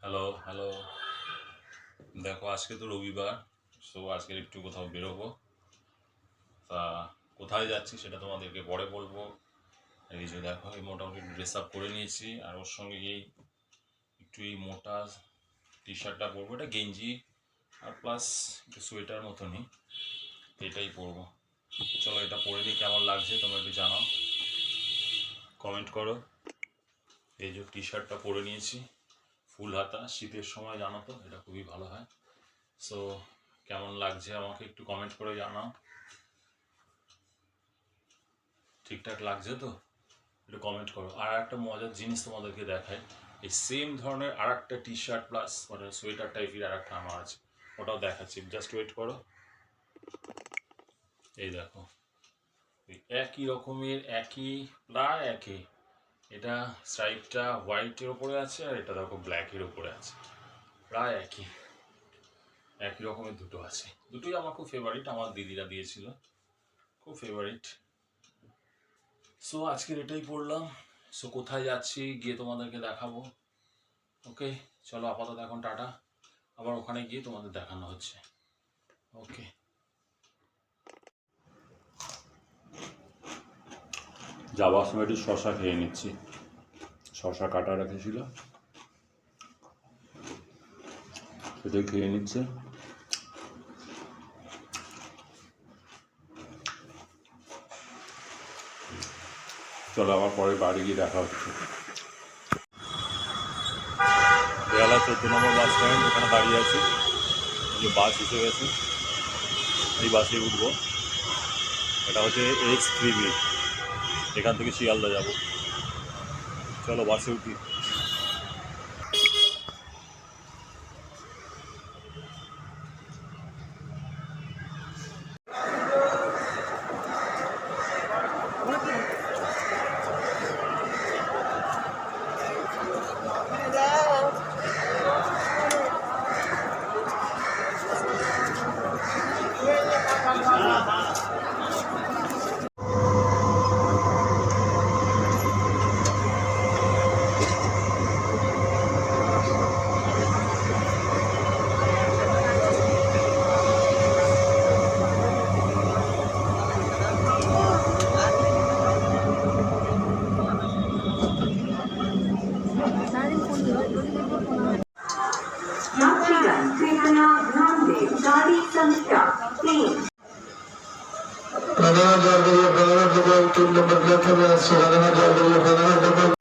Hello hello. দেখো আজকে তো রবিবার, সো আজকে একটু কোথাও বেরোবো। তা কোথায় যাচ্ছি সেটা তোমাদেরকে পরে বলবো। এই যে দেখো, এই মোটামুটি ড্রেস আপ করে নিয়েছি, আর ওর সঙ্গে এই মোটা টি শার্টটা পরবো, এটা গেঞ্জি আর প্লাস একটু সোয়েটার মতনই, এটাই পরবো। চলো এটা পরে নিই, কেমন লাগছে তোমরা একটু জানাও, কমেন্ট করো। এই যে টি শার্টটা পরে নিয়েছি, ফুল হাতা, শীতের সময় জানো তো এটা খুবই ভালো হয়। সো কেমন লাগছে আমাকে একটু কমেন্ট করে জানাও, ঠিকঠাক লাগছে তো একটু কমেন্ট করো। আর একটা মজার জিনিস তোমাদেরকে দেখাই, এই সেম ধরনের আর একটা টি শার্ট প্লাস মানে সোয়েটার টাইপের আর একটা আমার আছে, ওটাও দেখাচ্ছি, জাস্ট ওয়েট করো। এই দেখো, একই রকমের, প্রায় একই। এটা স্ট্রাইপটা হোয়াইটের ওপরে আছে, আর এটা দেখো ব্ল্যাকের ওপরে আছে, প্রায় একই রকমের দুটো আছে। দুটোই আমার খুব ফেভারিট, আমার দিদিরা দিয়েছিল, খুব ফেভারিট। সো আজকের এটাই পড়লাম। সো কোথায় যাচ্ছি গিয়ে তোমাদেরকে দেখাবো। ওকে চলো, আপাতত এখন টাটা, আবার ওখানে গিয়ে তোমাদের দেখানো হচ্ছে। ওকে, যাওয়ার সময় একটু শশা খেয়ে নিচ্ছি, শশা কাটা রেখেছিল সেটাই খেয়ে নিচ্ছে। চলো আবার পরে বাড়ি গিয়ে দেখা হচ্ছে। বেলা 14 নম্বর বাস স্ট্যান্ড, ওখানে দাঁড়িয়ে আছি, যে বাস এসে গেছে, এই বাসে উঠবো। এটা হচ্ছে X3B, এখান থেকে শিয়ালদা যাব। চলো বাসে উঠি। Kadar-kadar